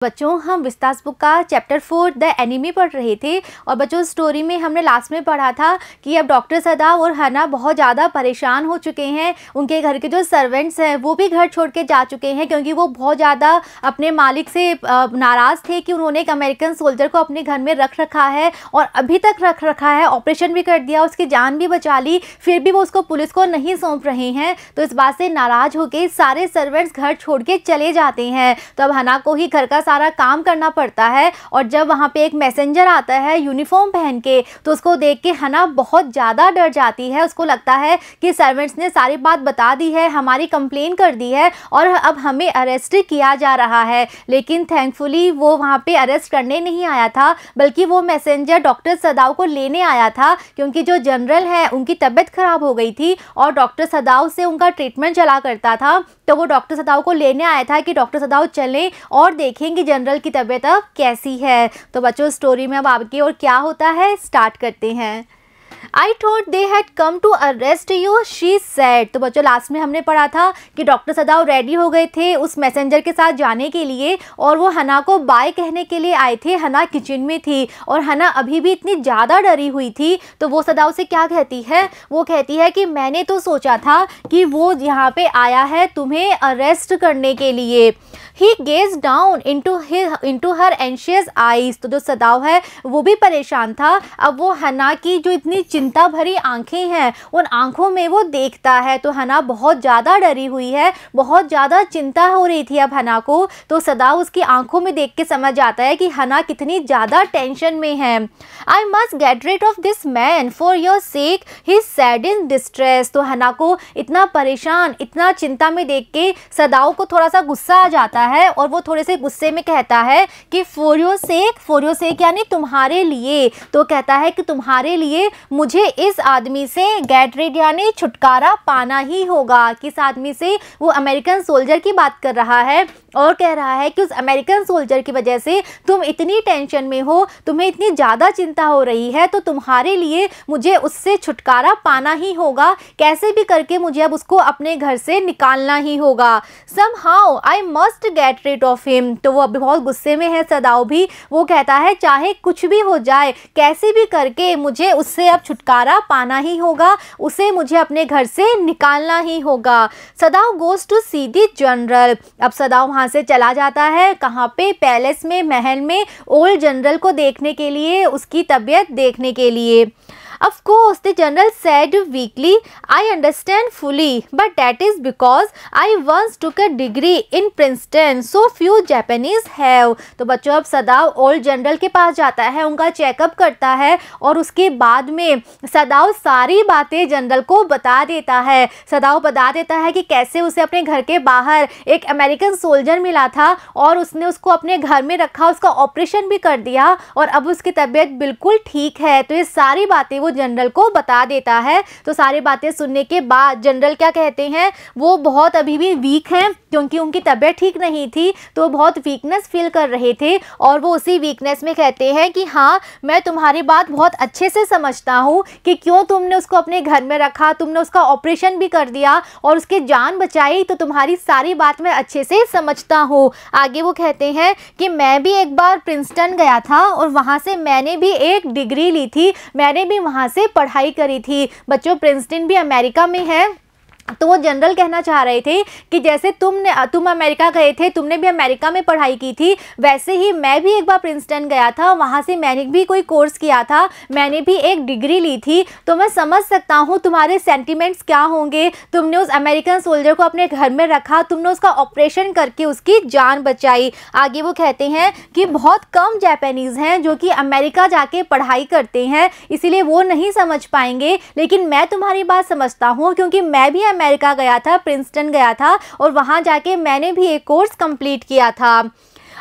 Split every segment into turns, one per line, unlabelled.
बच्चों हम Vistas book का चैप्टर 4 द एनिमी पढ़ रहे थे और बच्चों स्टोरी में हमने लास्ट में पढ़ा था कि अब डॉक्टर सदाव और हना बहुत ज़्यादा परेशान हो चुके हैं। उनके घर के जो सर्वेंट्स हैं वो भी घर छोड़ के जा चुके हैं क्योंकि वो बहुत ज़्यादा अपने मालिक से नाराज़ थे कि उन्होंने एक अमेरिकन सोल्जर को अपने घर में रख रखा है और अभी तक रख रखा है, ऑपरेशन भी कर दिया, उसकी जान भी बचा ली, फिर भी वो उसको पुलिस को नहीं सौंप रहे हैं। तो इस बात से नाराज़ होकर सारे सर्वेंट्स घर छोड़ के चले जाते हैं। तो अब हना को ही घर का सारा काम करना पड़ता है और जब वहाँ पे एक मैसेंजर आता है यूनिफॉर्म पहन के तो उसको देख के हना बहुत ज़्यादा डर जाती है। उसको लगता है कि सर्वेंट्स ने सारी बात बता दी है, हमारी कंप्लेन कर दी है और अब हमें अरेस्ट किया जा रहा है। लेकिन थैंकफुली वो वहाँ पे अरेस्ट करने नहीं आया था, बल्कि वो मैसेंजर डॉक्टर सदाव को लेने आया था क्योंकि जो जनरल है उनकी तबीयत खराब हो गई थी और डॉक्टर सदाव से उनका ट्रीटमेंट चला करता था। तो वो डॉक्टर सदाव को लेने आया था कि डॉक्टर सदाव चलें और देखेंगे जनरल की तबीयत अब कैसी है। तो बच्चों स्टोरी में अब आगे और क्या होता है स्टार्ट करते हैं। I thought they had come to arrest you, she said। तो बच्चों लास्ट में हमने पढ़ा था कि डॉक्टर सदाव रेडी हो गए थे उस मैसेंजर के साथ जाने के लिए और वो हना को बाय कहने के लिए आए थे। हना किचन में थी और हना अभी भी इतनी ज़्यादा डरी हुई थी। तो वो सदाव से क्या कहती है, वो कहती है कि मैंने तो सोचा था कि वो यहाँ पे आया है तुम्हें अरेस्ट करने के लिए। He gazed down into her anxious eyes। तो जो सदाव है वो भी परेशान था। अब वो हना की जो इतनी चिंता भरी आंखें हैं उन आंखों में वो देखता है। तो हना बहुत ज़्यादा डरी हुई है, बहुत ज़्यादा चिंता हो रही थी अब हना को। तो सदाव उसकी आंखों में देख के समझ जाता है कि हना कितनी ज़्यादा टेंशन में है। I must get rid of this man for your sake, he said in distress। तो हना को इतना परेशान, इतना चिंता में देख के सदाव को थोड़ा सा गुस्सा आ जाता है और वो थोड़े से गुस्से में कहता है कि for your sake यानी तुम्हारे लिए। तो कहता है कि तुम्हारे लिए मुझे इस आदमी से गेट रिड यानी छुटकारा पाना ही होगा। किस आदमी से? वो अमेरिकन सोल्जर की बात कर रहा है और कह रहा है कि उस अमेरिकन सोल्जर की वजह से तुम इतनी टेंशन में हो, तुम्हें इतनी ज़्यादा चिंता हो रही है, तो तुम्हारे लिए मुझे उससे छुटकारा पाना ही होगा। कैसे भी करके मुझे अब उसको अपने घर से निकालना ही होगा। Somehow I must get rid of him। तो वो अभी बहुत गुस्से में है सदाव भी। वो कहता है चाहे कुछ भी हो जाए, कैसे भी करके मुझे उससे अब छुटकारा पाना ही होगा, उसे मुझे अपने घर से निकालना ही होगा। Sadao goes to see the general. अब सदाव वहाँ से चला जाता है कहाँ पे? पैलेस में, महल में ओल्ड जनरल को देखने के लिए, उसकी तबीयत देखने के लिए। Of course, the general said weakly, I understand fully, but that is because I once took a degree in Princeton, so few Japanese have। तो बच्चों अब सदाव ओल्ड जनरल के पास जाता है, उनका चेकअप करता है और उसके बाद में सदाव सारी बातें जनरल को बता देता है। सदाव बता देता है कि कैसे उसे अपने घर के बाहर एक अमेरिकन सोल्जर मिला था और उसने उसको अपने घर में रखा, उसका ऑपरेशन भी कर दिया और अब उसकी तबीयत बिल्कुल ठीक है। तो ये सारी बातें जनरल को बता देता है। तो सारी बातें सुनने के बाद जनरल क्या कहते हैं, वो बहुत अभी भी वीक हैं क्योंकि उनकी तबीयत ठीक नहीं थी, तो बहुत वीकनेस फील कर रहे थे और वो उसी वीकनेस में कहते हैं कि हाँ मैं तुम्हारी बात बहुत अच्छे से समझता हूँ कि क्यों तुमने उसको अपने घर में रखा, तुमने उसका ऑपरेशन भी कर दिया और उसकी जान बचाई, तो तुम्हारी सारी बात मैं अच्छे से समझता हूँ। आगे वो कहते हैं कि मैं भी एक बार प्रिंसटन गया था और वहाँ से मैंने भी एक डिग्री ली थी, मैंने भी वहाँ से पढ़ाई करी थी। बच्चों प्रिंसटन भी अमेरिका में है। तो वो जनरल कहना चाह रहे थे कि जैसे तुम अमेरिका गए थे, तुमने भी अमेरिका में पढ़ाई की थी, वैसे ही मैं भी एक बार प्रिंसटन गया था, वहाँ से मैंने भी कोई कोर्स किया था, मैंने भी एक डिग्री ली थी। तो मैं समझ सकता हूँ तुम्हारे सेंटिमेंट्स क्या होंगे। तुमने उस अमेरिकन सोल्जर को अपने घर में रखा, तुमने उसका ऑपरेशन करके उसकी जान बचाई। आगे वो कहते हैं कि बहुत कम जापानीज़ हैं जो कि अमेरिका जाके पढ़ाई करते हैं, इसीलिए वो नहीं समझ पाएंगे, लेकिन मैं तुम्हारी बात समझता हूँ क्योंकि मैं भी अमेरिका गया था, प्रिंसटन गया था और वहाँ जाके मैंने भी एक कोर्स कंप्लीट किया था।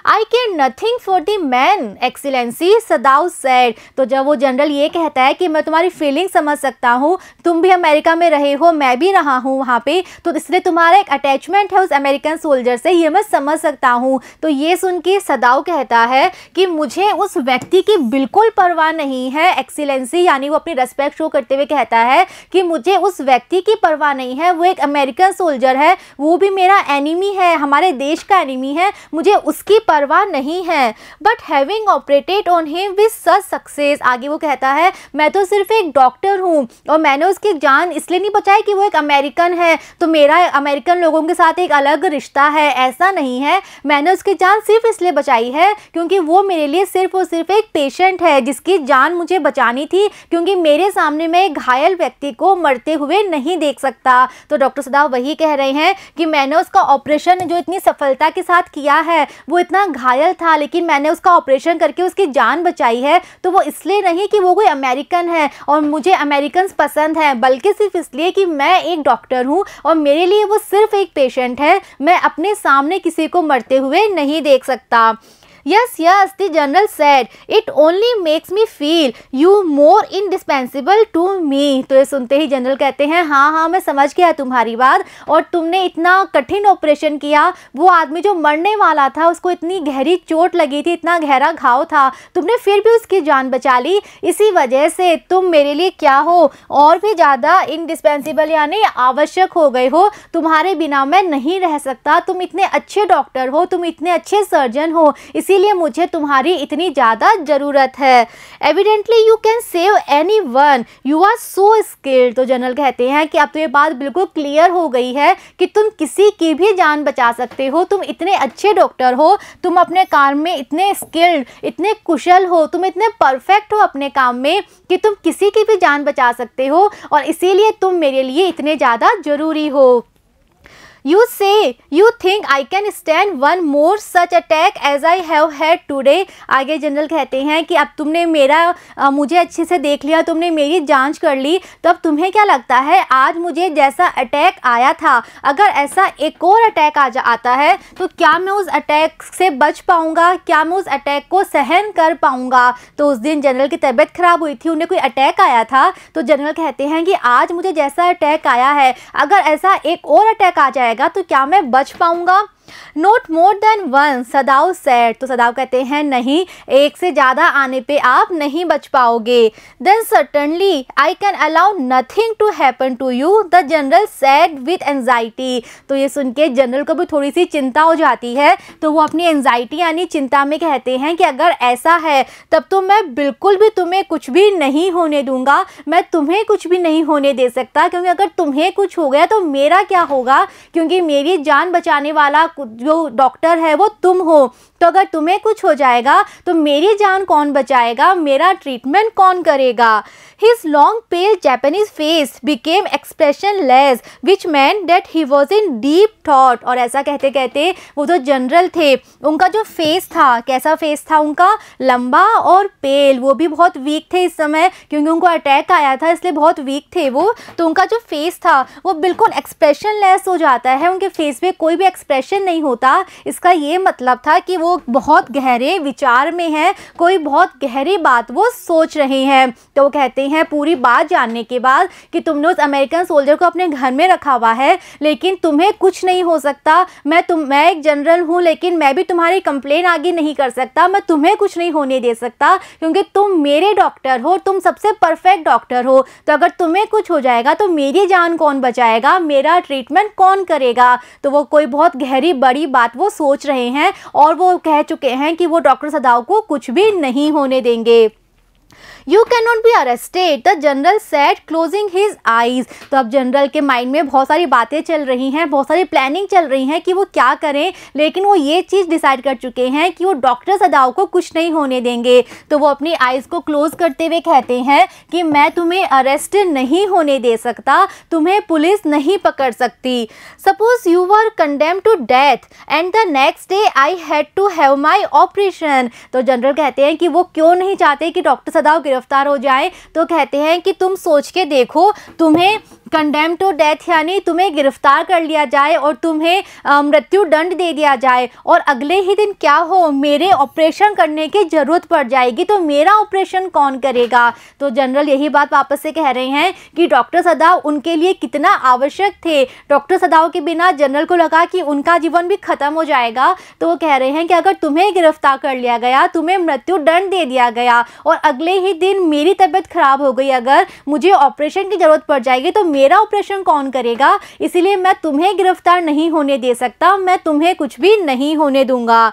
I care nothing for the man, Excellency, सदाव said। तो जब वो जनरल ये कहता है कि मैं तुम्हारी फीलिंग समझ सकता हूँ, तुम भी अमेरिका में रहे हो, मैं भी रहा हूँ वहाँ पे, तो इसलिए तुम्हारा एक अटैचमेंट है उस अमेरिकन सोल्जर से, ये मैं समझ सकता हूँ। तो ये सुन के सदाव कहता है कि मुझे उस व्यक्ति की बिल्कुल परवाह नहीं है, एक्सीलेंसी, यानी वो अपनी रेस्पेक्ट शो करते हुए कहता है कि मुझे उस व्यक्ति की परवाह नहीं है, वो एक अमेरिकन सोल्जर है, वो भी मेरा एनिमी है, हमारे देश का एनिमी है, मुझे उसकी परवाह नहीं है, but having operated on him with such success. आगे वो कहता है मैं तो सिर्फ एक डॉक्टर हूँ और मैंने उसकी जान इसलिए नहीं बचाई कि वो एक अमेरिकन है तो मेरा अमेरिकन लोगों के साथ एक अलग रिश्ता है, ऐसा नहीं है। मैंने उसकी जान सिर्फ इसलिए बचाई है क्योंकि वो मेरे लिए सिर्फ और सिर्फ एक पेशेंट है जिसकी जान मुझे बचानी थी, क्योंकि मेरे सामने मैं एक घायल व्यक्ति को मरते हुए नहीं देख सकता। तो डॉक्टर सदाव वही कह रहे हैं कि मैंने उसका ऑपरेशन जो इतनी सफलता के साथ किया है, वो इतना घायल था लेकिन मैंने उसका ऑपरेशन करके उसकी जान बचाई है, तो वो इसलिए नहीं कि वो कोई अमेरिकन है और मुझे अमेरिकन पसंद है, बल्कि सिर्फ इसलिए कि मैं एक डॉक्टर हूँ और मेरे लिए वो सिर्फ एक पेशेंट है। मैं अपने सामने किसी को मरते हुए नहीं देख सकता। Yes, yes, the general said, it only makes me feel you more indispensable to me। तो ये सुनते ही जनरल कहते हैं हाँ हाँ मैं समझ गया तुम्हारी बात, और तुमने इतना कठिन ऑपरेशन किया, वो आदमी जो मरने वाला था उसको इतनी गहरी चोट लगी थी, इतना गहरा घाव था, तुमने फिर भी उसकी जान बचा ली। इसी वजह से तुम मेरे लिए क्या हो, और भी ज़्यादा इंडिस्पेंसिबल यानी आवश्यक हो गए हो। तुम्हारे बिना मैं नहीं रह सकता। तुम इतने अच्छे डॉक्टर हो, तुम इतने अच्छे सर्जन हो, इसीलिए मुझे तुम्हारी इतनी ज़्यादा ज़रूरत है। Evidently you can save anyone, you are so skilled. तो जनरल कहते हैं कि अब तो ये बात बिल्कुल क्लियर हो गई है कि तुम किसी की भी जान बचा सकते हो, तुम इतने अच्छे डॉक्टर हो, तुम अपने काम में इतने स्किल्ड, इतने कुशल हो, तुम इतने परफेक्ट हो अपने काम में कि तुम किसी की भी जान बचा सकते हो, और इसीलिए तुम मेरे लिए इतने ज़्यादा ज़रूरी हो। You say you think I can stand one more such attack as I have had today। आगे जनरल कहते हैं कि अब तुमने मुझे अच्छे से देख लिया, तुमने मेरी जांच कर ली, तो अब तुम्हें क्या लगता है आज मुझे जैसा अटैक आया था, अगर ऐसा एक और अटैक आता है तो क्या मैं उस अटैक से बच पाऊंगा, क्या मैं उस अटैक को सहन कर पाऊंगा। तो उस दिन जनरल की तबीयत खराब हुई थी, उन्हें कोई अटैक आया था, तो जनरल कहते हैं कि आज मुझे जैसा अटैक आया है, अगर ऐसा एक और अटैक आ जाएगा तो क्या मैं बच पाऊंगा। Note more than one, सदाव said. तो सदाव कहते हैं नहीं, एक से ज़्यादा आने पे आप नहीं बच पाओगे। Then certainly I can allow nothing to happen to you, the general said with anxiety. तो ये सुन के जनरल को भी थोड़ी सी चिंता हो जाती है, तो वो अपनी एंजाइटी यानी चिंता में कहते हैं कि अगर ऐसा है तब तो मैं बिल्कुल भी तुम्हें कुछ भी नहीं होने दूंगा, मैं तुम्हें कुछ भी नहीं होने दे सकता, क्योंकि अगर तुम्हें कुछ हो गया तो मेरा क्या होगा, क्योंकि मेरी जान बचाने वाला जो डॉक्टर है वो तुम हो। तो अगर तुम्हें कुछ हो जाएगा तो मेरी जान कौन बचाएगा, मेरा ट्रीटमेंट कौन करेगा। His long pale Japanese face became expressionless, which meant that he was in deep thought। और ऐसा कहते कहते वो तो जनरल थे, उनका जो फेस था, कैसा फेस था उनका, लंबा और पेल, वो भी बहुत वीक थे इस समय क्योंकि उनको अटैक आया था, इसलिए बहुत वीक थे वो। तो उनका जो फेस था वो बिल्कुल एक्सप्रेशनलेस हो जाता है, उनके फेस पे कोई भी एक्सप्रेशन नहीं होता। इसका ये मतलब था कि वो बहुत गहरे विचार में है, कोई बहुत गहरी बात वो सोच रहे हैं। तो वो कहते हैं पूरी बात जानने के बाद कि तुमने उस अमेरिकन सोल्जर को अपने घर में रखा हुआ है लेकिन तुम्हें कुछ नहीं हो सकता। मैं एक जनरल हूँ लेकिन मैं भी तुम्हारी कंप्लेन आगे नहीं कर सकता, मैं तुम्हें कुछ नहीं होने दे सकता क्योंकि तुम मेरे डॉक्टर हो, तुम सबसे परफेक्ट डॉक्टर हो। तो अगर तुम्हें कुछ हो जाएगा तो मेरी जान कौन बचाएगा, मेरा ट्रीटमेंट कौन करेगा। तो वो कोई बहुत गहरी बड़ी बात वो सोच रहे हैं और वो कह चुके हैं कि वो डॉक्टर सदाव को कुछ भी नहीं होने देंगे। You cannot be arrested, the general said, closing his eyes। तो अब जनरल के माइंड में बहुत सारी बातें चल रही हैं, बहुत सारी प्लानिंग चल रही हैं कि वो क्या करें, लेकिन वो ये चीज़ डिसाइड कर चुके हैं कि वो डॉक्टर सदाव को कुछ नहीं होने देंगे। तो वो अपनी आइज़ को क्लोज करते हुए कहते हैं कि मैं तुम्हें अरेस्ट नहीं होने दे सकता, तुम्हें पुलिस नहीं पकड़ सकती। Suppose you were condemned to death and the next day I had to have my operation. तो जनरल कहते हैं कि वो क्यों नहीं चाहते कि डॉक्टर सदाव गिरफ्तार हो जाए। तो कहते हैं कि तुम सोच के देखो, तुम्हें कंडेम टू डेथ यानी तुम्हें गिरफ्तार कर लिया जाए और तुम्हें मृत्यु दंड दे दिया जाए और अगले ही दिन क्या हो, मेरे ऑपरेशन करने की ज़रूरत पड़ जाएगी, तो मेरा ऑपरेशन कौन करेगा। तो जनरल यही बात वापस से कह रहे हैं कि डॉक्टर सदाव उनके लिए कितना आवश्यक थे। डॉक्टर सदाव के बिना जनरल को लगा कि उनका जीवन भी ख़त्म हो जाएगा। तो वो कह रहे हैं कि अगर तुम्हें गिरफ्तार कर लिया गया, तुम्हें मृत्यु दंड दे दिया गया और अगले ही दिन मेरी तबीयत खराब हो गई, अगर मुझे ऑपरेशन की ज़रूरत पड़ जाएगी तो मेरा ऑपरेशन कौन करेगा। इसीलिए मैं तुम्हें गिरफ्तार नहीं होने दे सकता, मैं तुम्हें कुछ भी नहीं होने दूंगा।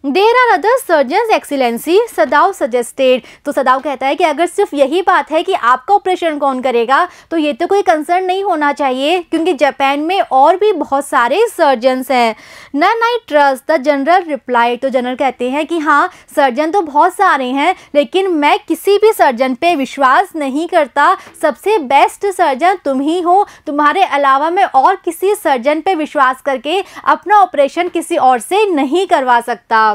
There are other surgeons excellency, Sadao suggested. तो सदाव कहता है कि अगर सिर्फ यही बात है कि आपका ऑपरेशन कौन करेगा तो ये तो कोई कंसर्न नहीं होना चाहिए, क्योंकि जापान में और भी बहुत सारे सर्जन्स हैं। None I trust, the general reply. तो जनरल कहते हैं कि हाँ, सर्जन तो बहुत सारे हैं, लेकिन मैं किसी भी सर्जन पे विश्वास नहीं करता। सबसे बेस्ट सर्जन तुम ही हो, तुम्हारे अलावा मैं और किसी सर्जन पे विश्वास करके अपना ऑपरेशन किसी और से नहीं करवा सकता।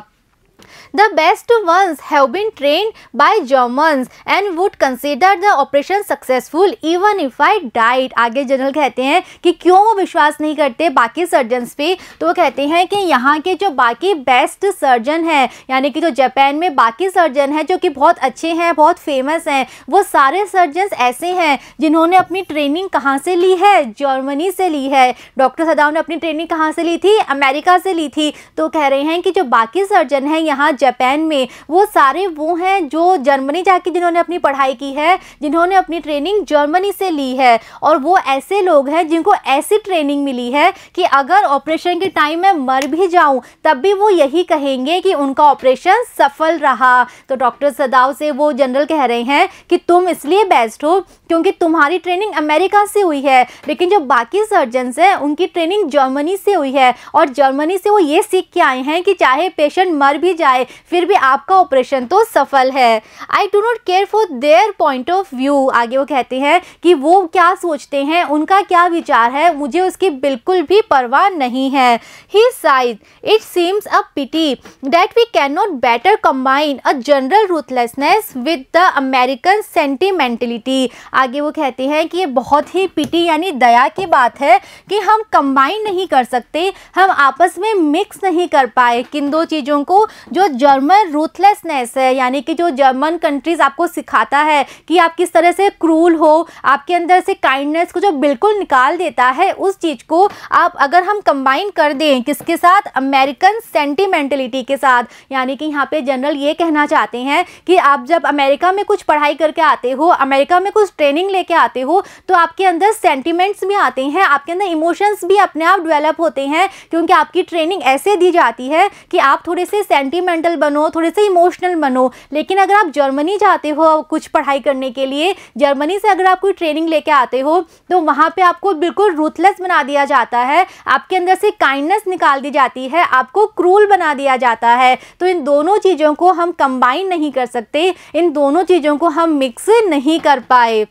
The best ones have been trained by Germans and would consider the operation successful even if I died। आगे जनरल कहते हैं कि क्यों वो विश्वास नहीं करते बाकी सर्जन्स पे। तो वो कहते हैं कि यहाँ के जो बाकी बेस्ट सर्जन हैं, यानी कि जो जापान में बाकी सर्जन हैं जो कि बहुत अच्छे हैं, बहुत फेमस हैं, वो सारे सर्जन्स ऐसे हैं जिन्होंने अपनी ट्रेनिंग कहाँ से ली है? जर्मनी से ली है। डॉक्टर सदाव ने अपनी ट्रेनिंग कहाँ से ली थी? अमेरिका से ली थी। तो कह रहे हैं कि जो बाकी सर्जन हैं यहाँ जापान में, वो सारे वो हैं जो जर्मनी जाके जिन्होंने अपनी पढ़ाई की है, जिन्होंने अपनी ट्रेनिंग जर्मनी से ली है। और वो ऐसे लोग हैं जिनको ऐसी ट्रेनिंग मिली है कि अगर ऑपरेशन के टाइम मैं मर भी जाऊं तब भी वो यही कहेंगे कि उनका ऑपरेशन सफल रहा। तो डॉक्टर सदाव से वो जनरल कह रहे हैं कि तुम इसलिए बेस्ट हो क्योंकि तुम्हारी ट्रेनिंग अमेरिका से हुई है, लेकिन जो बाकी सर्जन्स हैं उनकी ट्रेनिंग जर्मनी से हुई है, और जर्मनी से वो ये सीख के आए हैं कि चाहे पेशेंट मर भी जाए फिर भी आपका ऑपरेशन तो सफल है। I do not care for their point of view. आगे वो कहते हैं कि वो क्या सोचते हैं, उनका क्या विचार है, मुझे उसकी बिल्कुल भी परवाह नहीं है। He said, it seems a pity that we can not better combine a general ruthlessness with the American sentimentality. आगे वो कहते हैं कि ये बहुत ही पिटी यानी दया की बात है कि हम कंबाइन नहीं कर सकते, हम आपस में मिक्स नहीं कर पाए किन दो चीज़ों को, जो जर्मन रूथलेसनेस है, यानी कि जो जर्मन कंट्रीज आपको सिखाता है कि आप किस तरह से क्रूल हो, आपके अंदर से काइंडनेस को जो बिल्कुल निकाल देता है, उस चीज़ को आप अगर हम कंबाइन कर दें किसके साथ? अमेरिकन सेंटिमेंटलिटी के साथ। यानी कि यहाँ पे जनरल ये कहना चाहते हैं कि आप जब अमेरिका में कुछ पढ़ाई करके आते हो, अमेरिका में कुछ ट्रेनिंग लेके आते हो, तो आपके अंदर सेंटिमेंट्स भी आते हैं, आपके अंदर इमोशंस भी अपने आप डेवलप होते हैं, क्योंकि आपकी ट्रेनिंग ऐसे दी जाती है कि आप थोड़े से सेंटिमेंटल बनो, थोड़े से इमोशनल बनो। लेकिन अगर आप जर्मनी जाते हो कुछ पढ़ाई करने के लिए, जर्मनी से अगर आप कोई ट्रेनिंग लेके आते हो, तो वहाँ पे आपको बिल्कुल रूथलेस बना दिया जाता है, आपके अंदर से काइंडनेस निकाल दी जाती है, आपको क्रूल बना दिया जाता है। तो इन दोनों चीज़ों को हम कंबाइन नहीं कर सकते, इन दोनों चीज़ों को हम मिक्स नहीं कर पाए।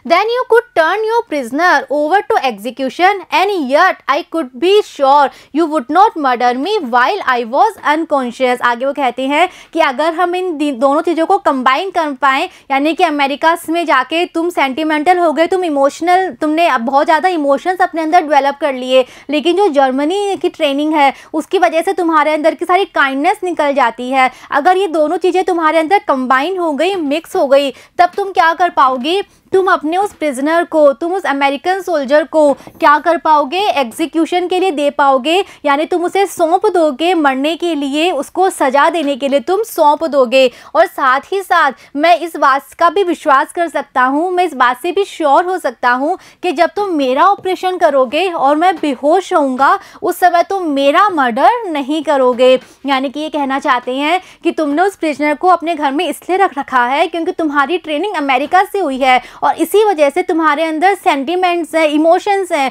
Then you could turn your prisoner over to execution, and yet I could be sure you would not murder me while I was unconscious। आगे वो कहते हैं कि अगर हम इन दोनों चीज़ों को कंबाइन कर पाएँ, यानी कि अमेरिका में जाके तुम सेंटिमेंटल हो गए, तुम इमोशनल, तुमने बहुत ज़्यादा इमोशंस अपने अंदर डेवलप कर लिए, लेकिन जो जर्मनी की ट्रेनिंग है उसकी वजह से तुम्हारे अंदर की सारी काइंडनेस निकल जाती है। अगर ये दोनों चीज़ें तुम्हारे अंदर कंबाइन हो गई, मिक्स हो गई, तब तुम क्या कर पाओगे? तुम अपने उस प्रिजनर को, तुम उस अमेरिकन सोल्जर को क्या कर पाओगे? एग्जीक्यूशन के लिए दे पाओगे, यानी तुम उसे सौंप दोगे मरने के लिए, उसको सजा देने के लिए तुम सौंप दोगे। और साथ ही साथ मैं इस बात का भी विश्वास कर सकता हूँ, मैं इस बात से भी श्योर हो सकता हूँ कि जब तुम मेरा ऑपरेशन करोगे और मैं बेहोश होऊंगा, उस समय तुम मेरा मर्डर नहीं करोगे। यानी कि ये कहना चाहते हैं कि तुमने उस प्रिजनर को अपने घर में इसलिए रख रखा है क्योंकि तुम्हारी ट्रेनिंग अमेरिका से हुई है, और इसी वजह से तुम्हारे अंदर सेंटिमेंट्स हैं, इमोशंस हैं,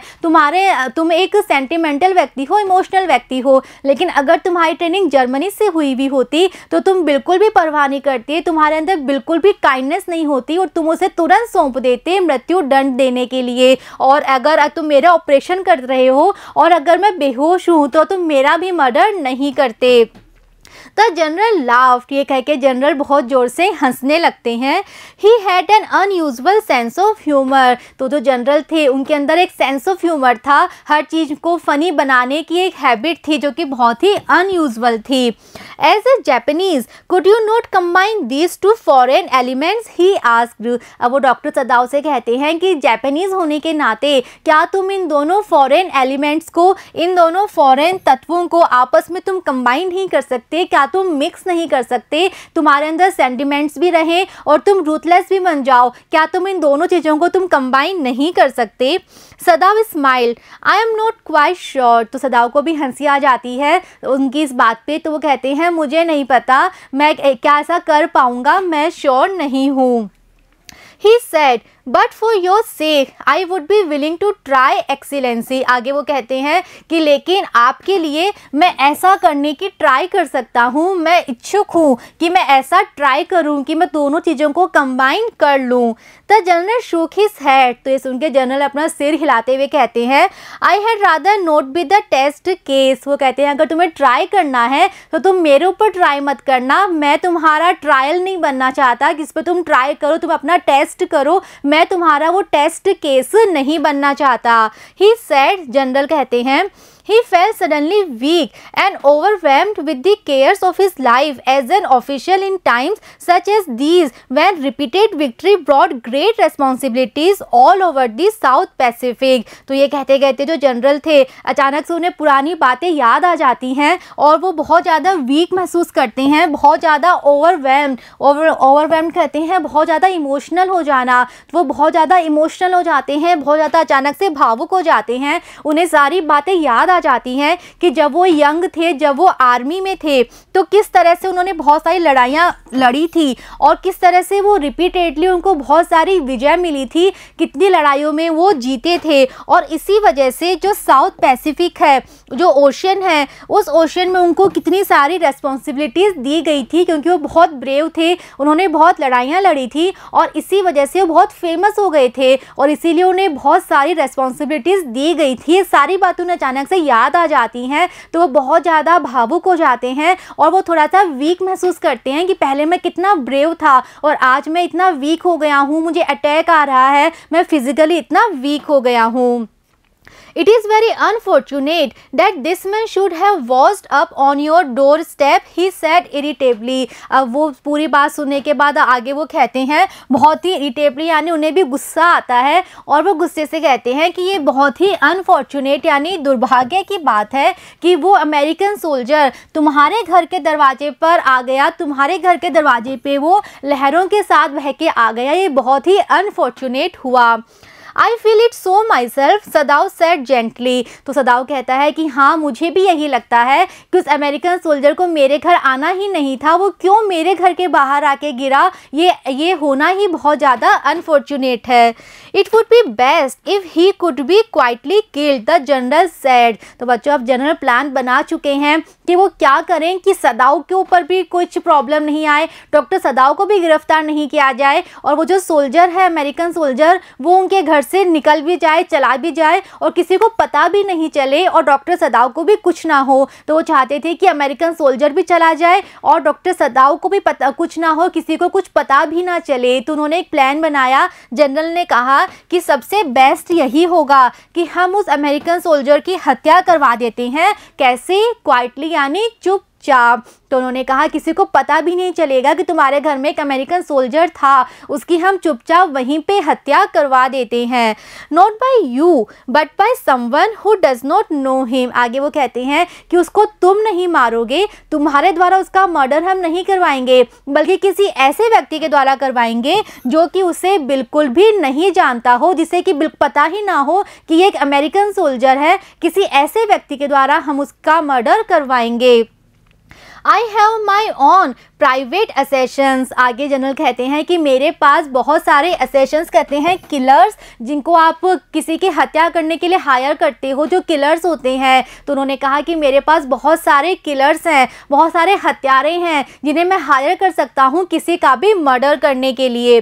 तुम एक सेंटिमेंटल व्यक्ति हो, इमोशनल व्यक्ति हो। लेकिन अगर तुम्हारी ट्रेनिंग जर्मनी से हुई भी होती तो तुम बिल्कुल भी परवाह नहीं करते, तुम्हारे अंदर बिल्कुल भी काइंडनेस नहीं होती और तुम उसे तुरंत सौंप देते मृत्यु दंड देने के लिए। और अगर तुम मेरा ऑपरेशन कर रहे हो और अगर मैं बेहोश हूँ तो तुम मेरा भी मर्डर नहीं करते। द जनरल लाफ्ड, ये कह के जनरल बहुत ज़ोर से हंसने लगते हैं। He had an unusual sense of humour. तो जो जनरल थे उनके अंदर एक सेंस ऑफ ह्यूमर था, हर चीज़ को फ़नी बनाने की एक हैबिट थी जो कि बहुत ही अनयूजुअल थी। As a Japanese could you not combine these two foreign elements, he asked. अब वो डॉक्टर सदाव से कहते हैं कि जापानीज होने के नाते क्या तुम इन दोनों फॉरेन एलिमेंट्स को, इन दोनों फॉरेन तत्वों को आपस में तुम कंबाइन नहीं कर सकते, क्या तुम मिक्स नहीं कर सकते, तुम्हारे अंदर सेंटिमेंट्स भी रहें और तुम रूथलेस भी बन जाओ, क्या तुम इन दोनों चीज़ों को तुम कंबाइन नहीं कर सकते? सदाव smile, I am not quite sure. तो सदाव को भी हंसी आ जाती है उनकी इस बात पे, तो वो कहते हैं मुझे नहीं पता मैं क्या ऐसा कर पाऊँगा, मैं श्योर नहीं हूँ। He said, but for your sake, I would be willing to try excellency। आगे वो कहते हैं कि लेकिन आपके लिए मैं ऐसा करने की ट्राई कर सकता हूँ, मैं इच्छुक हूँ कि मैं ऐसा ट्राई करूँ कि मैं दोनों चीज़ों को कंबाइन कर लूँ। The general shook his head। तो ये सुन के जनरल अपना सिर हिलाते हुए कहते हैं I had rather not be the test case। वो कहते हैं अगर तुम्हें ट्राई करना है तो तुम मेरे ऊपर ट्राई मत करना, मैं तुम्हारा ट्रायल नहीं बनना चाहता किस पे तुम ट्राई करो, तुम अपना टेस्ट करो, मैं तुम्हारा वो टेस्ट केस नहीं बनना चाहता। ही सेड, जनरल कहते हैं He felt suddenly weak and overwhelmed with the cares of his life as an official in times such as these, when repeated victory brought great responsibilities all over the South Pacific। तो ये कहते कहते जो general थे अचानक से उन्हें पुरानी बातें याद आ जाती हैं और वो बहुत ज़्यादा वीक महसूस करते हैं, बहुत ज़्यादा ओवरवेल्म्ड कहते हैं बहुत ज़्यादा इमोशनल हो जाना। तो वो बहुत ज़्यादा इमोशनल हो जाते हैं, बहुत ज़्यादा अचानक से भावुक हो जाते हैं, उन्हें सारी बातें याद आ जाती हैं कि जब वो यंग थे, जब वो आर्मी में थे तो किस तरह से उन्होंने बहुत सारी लड़ाइयाँ लड़ी थी और किस तरह से वो रिपीटेडली उनको बहुत सारी विजय मिली थी, कितनी लड़ाइयों में वो जीते थे। और इसी वजह से जो साउथ पैसिफिक है, जो ओशन है, उस ओशन में उनको कितनी सारी रेस्पॉन्सिबिलिटीज़ दी गई थी क्योंकि वो बहुत ब्रेव थे, उन्होंने बहुत लड़ाइयाँ लड़ी थी और इसी वजह से वो बहुत फेमस हो गए थे और इसीलिए उन्हें बहुत सारी रेस्पॉन्सिबिलिटीज़ दी गई थी। ये सारी बातें उन्हें अचानक से याद आ जाती हैं तो वो बहुत ज़्यादा भावुक हो जाते हैं और वो थोड़ा सा वीक महसूस करते हैं कि पहले मैं कितना ब्रेव था और आज मैं इतना वीक हो गया हूँ, मुझे अटैक आ रहा है, मैं फिजिकली इतना वीक हो गया हूँ। It is very unfortunate that this man should have washed up on your doorstep, he said irritably। अब वो पूरी बात सुनने के बाद आगे वो कहते हैं बहुत ही irritably यानी उन्हें भी गुस्सा आता है और वो गुस्से से कहते हैं कि ये बहुत ही अनफॉर्चुनेट यानी दुर्भाग्य की बात है कि वो अमेरिकन सोल्जर तुम्हारे घर के दरवाजे पर आ गया, तुम्हारे घर के दरवाजे पे वो लहरों के साथ बह के आ गया, ये बहुत ही अनफॉर्चुनेट हुआ। I feel it so myself, सदाव said gently। तो सदाव कहता है कि हाँ मुझे भी यही लगता है कि उस अमेरिकन सोल्जर को मेरे घर आना ही नहीं था, वो क्यों मेरे घर के बाहर आके गिरा, ये होना ही बहुत ज़्यादा अनफॉर्चुनेट है। It would be best if he could be quietly killed, the general said। तो बच्चों अब जनरल प्लान बना चुके हैं कि वो क्या करें कि सदाव के ऊपर भी कुछ प्रॉब्लम नहीं आए, डॉक्टर सदाव को भी गिरफ्तार नहीं किया जाए और वो जो सोल्जर है अमेरिकन सोल्जर वो उनके घर से निकल भी जाए, चला भी जाए और किसी को पता भी नहीं चले और डॉक्टर सदाव को भी कुछ ना हो। तो वो चाहते थे कि अमेरिकन सोल्जर भी चला जाए और डॉक्टर सदाव को भी पता कुछ ना हो, किसी को कुछ पता भी ना चले। तो उन्होंने एक प्लान बनाया। जनरल ने कहा कि सबसे बेस्ट यही होगा कि हम उस अमेरिकन सोल्जर की हत्या करवा देते हैं। कैसे? क्वाइटली यानी चुपचाप। तो उन्होंने कहा किसी को पता भी नहीं चलेगा कि तुम्हारे घर में एक अमेरिकन सोल्जर था, उसकी हम चुपचाप वहीं पे हत्या करवा देते हैं। Not by you but by someone who does not know him. आगे वो कहते हैं कि उसको तुम नहीं मारोगे, तुम्हारे द्वारा उसका मर्डर हम नहीं करवाएंगे बल्कि किसी ऐसे व्यक्ति के द्वारा करवाएंगे जो कि उसे बिल्कुल भी नहीं जानता हो, जिसे कि पता ही ना हो कि ये एक अमेरिकन सोल्जर है। किसी ऐसे व्यक्ति के द्वारा हम उसका मर्डर करवाएंगे। I have my own private assassins। आगे जनरल कहते हैं कि मेरे पास बहुत सारे assassins कहते हैं किलर्स, जिनको आप किसी की हत्या करने के लिए हायर करते हो, जो किलर्स होते हैं। तो उन्होंने कहा कि मेरे पास बहुत सारे किलर्स हैं, बहुत सारे हत्यारे हैं जिन्हें मैं हायर कर सकता हूँ किसी का भी मर्डर करने के लिए।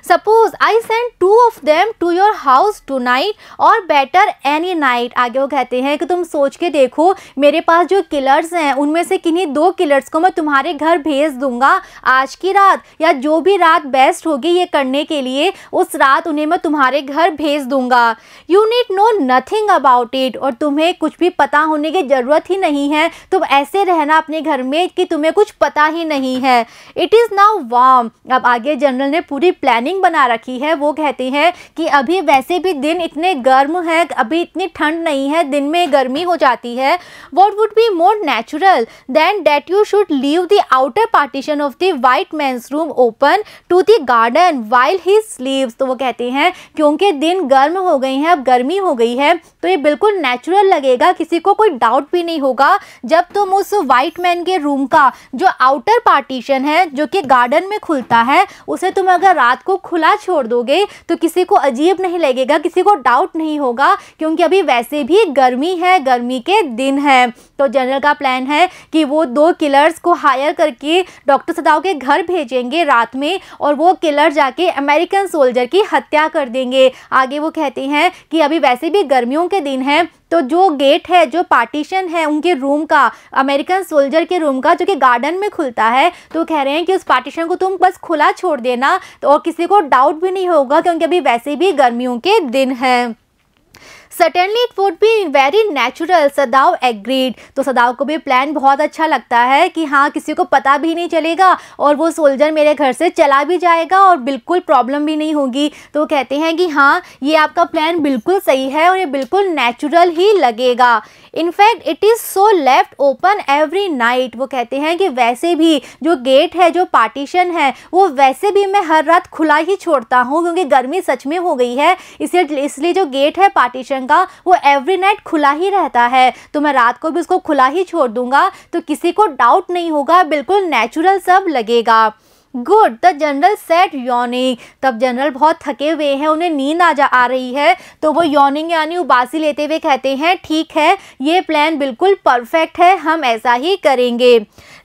Suppose I send 2 of them to your house tonight और बेटर एनी नाइट। आगे वो कहते हैं कि तुम सोच के देखो, मेरे पास जो किलर्स हैं उनमें से किन्हीं 2 किलर्स को मैं तुम्हारे घर भेज दूंगा आज की रात, या जो भी रात बेस्ट होगी ये करने के लिए उस रात उन्हें मैं तुम्हारे घर भेज दूंगा। You need know nothing about it. और तुम्हें कुछ भी पता होने की ज़रूरत ही नहीं है, तुम ऐसे रहना अपने घर में कि तुम्हें कुछ पता ही नहीं है। It is now warm. अब आगे जनरल ने पूरी प्लानिंग बना रखी है। वो कहते हैं कि अभी वैसे भी दिन इतने गर्म है, अभी इतनी ठंड नहीं है, दिन में गर्मी हो जाती है। What would be more natural than that you should leave the outer partition of the white man's room open to the garden while he sleeps. तो वो कहते हैं क्योंकि दिन गर्म हो गए हैं, अब गर्मी हो गई है, तो ये बिल्कुल नेचुरल लगेगा, किसी को कोई डाउट भी नहीं होगा जब तुम उस वाइट मैन के रूम का जो आउटर पार्टीशन है जो कि गार्डन में खुलता है, उसे तुम अगर रात को खुला छोड़ दोगे तो किसी को अजीब नहीं लगेगा, किसी को डाउट नहीं होगा, क्योंकि अभी वैसे भी गर्मी है, गर्मी के दिन है। तो जनरल का प्लान है कि वो 2 किलर्स को हायर करके डॉक्टर सदाव के घर भेजेंगे रात में, और वो किलर जाके अमेरिकन सोल्जर की हत्या कर देंगे। आगे वो कहते हैं कि अभी वैसे भी गर्मियों के दिन है, तो जो गेट है, जो पार्टीशन है उनके रूम का, अमेरिकन सोल्जर के रूम का, जो कि गार्डन में खुलता है, तो कह रहे हैं कि उस पार्टीशन को तुम बस खुला छोड़ देना, तो और किसी को डाउट भी नहीं होगा, क्योंकि अभी वैसे भी गर्मियों के दिन है। Certainly it would be very natural, सदाव agreed. तो सदाव को भी प्लान बहुत अच्छा लगता है कि हाँ, किसी को पता भी नहीं चलेगा और वो सोल्जर मेरे घर से चला भी जाएगा और बिल्कुल प्रॉब्लम भी नहीं होगी। तो वो कहते हैं कि हाँ, ये आपका प्लान बिल्कुल सही है और ये बिल्कुल नेचुरल ही लगेगा। In fact it is so left open every night. वो कहते हैं कि वैसे भी जो गेट है, जो पार्टीशन है, वो वैसे भी मैं हर रात खुला ही छोड़ता हूँ, क्योंकि गर्मी सच में हो गई है, इसलिए जो गेट है पार्टीशन का वो एवरी नाइट खुला ही रहता है। तो मैं रात को भी उसको खुला ही छोड़ दूंगा, तो किसी को डाउट नहीं होगा, बिल्कुल नेचुरल सब लगेगा। Good, the general set yawning. तब जनरल बहुत थके हुए हैं, उन्हें नींद आ रही है, तो वो यॉर्निंग यानी उबासी लेते हुए कहते हैं ठीक है, ये प्लान बिल्कुल परफेक्ट है, हम ऐसा ही करेंगे।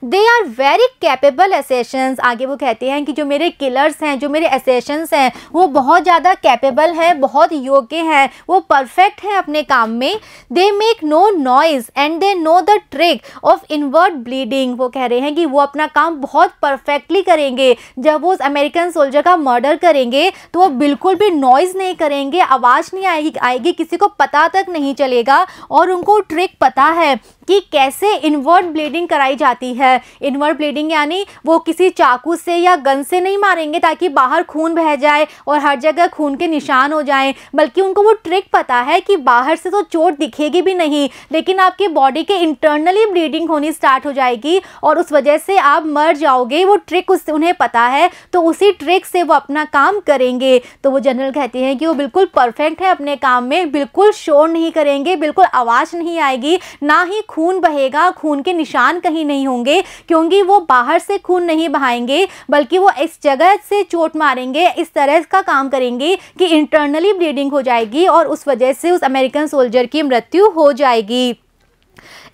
They are very capable assassins. आगे वो कहते हैं कि जो मेरे किलर्स हैं, जो मेरे असैसिन्स हैं, वो बहुत ज़्यादा कैपेबल हैं, बहुत योग्य हैं, वो परफेक्ट हैं अपने काम में। They make no noise and they know the trick of inward bleeding. वो कह रहे हैं कि वो अपना काम बहुत परफेक्टली करेंगे। जब वो उस अमेरिकन सोल्जर का मर्डर करेंगे तो वो बिल्कुल भी नॉइज़ नहीं करेंगे, आवाज़ नहीं आएगी, किसी को पता तक नहीं चलेगा, और उनको ट्रिक पता है कि कैसे इनवर्ट ब्लीडिंग कराई जाती है। इनवर्ट ब्लीडिंग यानी वो किसी चाकू से या गन से नहीं मारेंगे ताकि बाहर खून बह जाए और हर जगह खून के निशान हो जाएं, बल्कि उनको वो ट्रिक पता है कि बाहर से तो चोट दिखेगी भी नहीं, लेकिन आपकी बॉडी के इंटरनली ब्लीडिंग होनी स्टार्ट हो जाएगी और उस वजह से आप मर जाओगे। वो ट्रिक उन्हें पता है, तो उसी ट्रिक से वो अपना काम करेंगे। तो वो जनरल कहते हैं कि वो बिल्कुल परफेक्ट है अपने काम में, बिल्कुल शोर नहीं करेंगे, बिल्कुल आवाज़ नहीं आएगी, ना ही खून बहेगा, खून के निशान कहीं नहीं होंगे, क्योंकि वो बाहर से खून नहीं बहाएंगे, बल्कि वो इस जगह से चोट मारेंगे, इस तरह का काम करेंगे कि इंटरनली ब्लीडिंग हो जाएगी और उस वजह से उस अमेरिकन सोल्जर की मृत्यु हो जाएगी।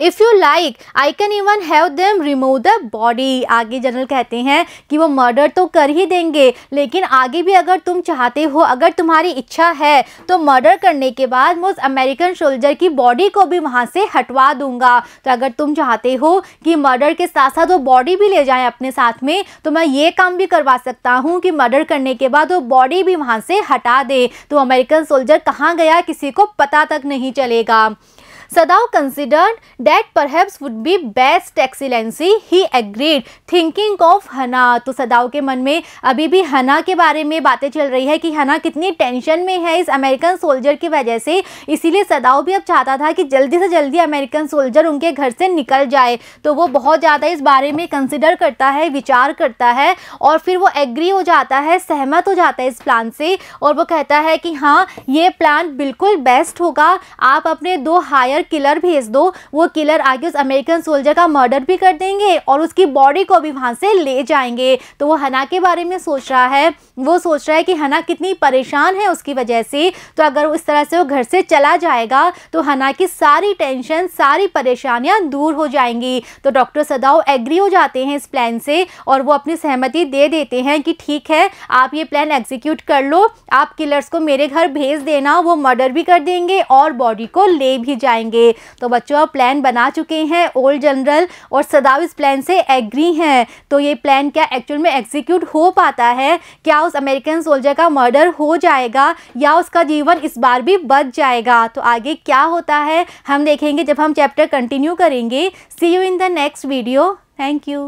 If you like I can even have them remove the body. आगे जनरल कहते हैं कि वो मर्डर तो कर ही देंगे, लेकिन आगे भी अगर तुम चाहते हो, अगर तुम्हारी इच्छा है, तो मर्डर करने के बाद मैं उस अमेरिकन सोल्जर की बॉडी को भी वहाँ से हटवा दूंगा। तो अगर तुम चाहते हो कि मर्डर के साथ साथ वो बॉडी भी ले जाएं अपने साथ में, तो मैं ये काम भी करवा सकता हूँ कि मर्डर करने के बाद वो बॉडी भी वहाँ से हटा दे, तो अमेरिकन सोल्जर कहाँ गया किसी को पता तक नहीं चलेगा। सदाव considered that perhaps would be best excellency, he agreed, thinking of हना। तो सदाव के मन में अभी भी हना के बारे में बातें चल रही है कि हना कितनी टेंशन में है इस अमेरिकन सोल्जर की वजह से, इसीलिए सदाव भी अब चाहता था कि जल्दी से जल्दी अमेरिकन सोल्जर उनके घर से निकल जाए। तो वो बहुत ज़्यादा इस बारे में कंसिडर करता है, विचार करता है, और फिर वो एग्री हो जाता है, सहमत हो जाता है इस प्लान से, और वो कहता है कि हाँ, ये प्लान बिल्कुल बेस्ट होगा, आप अपने 2 हायर किलर भेज दो, वो किलर आगे उस अमेरिकन सोल्जर का मर्डर भी कर देंगे और उसकी बॉडी को भी वहां से ले जाएंगे। तो वो हना के बारे में सोच रहा है, वो सोच रहा है कि हना कितनी परेशान है उसकी वजह से, तो अगर वो इस तरह से वो घर से चला जाएगा तो हना की सारी टेंशन, सारी परेशानियां दूर हो जाएंगी। तो डॉक्टर सदाव एग्री हो जाते हैं इस प्लान से और वो अपनी सहमति दे देते हैं कि ठीक है, आप ये प्लान एग्जीक्यूट कर लो, आप किलर्स को मेरे घर भेज देना, वो मर्डर भी कर देंगे और बॉडी को ले भी जाएंगे। तो बच्चों, आप प्लान बना चुके हैं ओल्ड जनरल और सदाव इस प्लान से एग्री हैं। तो ये प्लान क्या एक्चुअल में एग्जीक्यूट हो पाता है? क्या उस अमेरिकन सोल्जर का मर्डर हो जाएगा या उसका जीवन इस बार भी बच जाएगा? तो आगे क्या होता है हम देखेंगे जब हम चैप्टर कंटिन्यू करेंगे। See you in the next video. Thank you.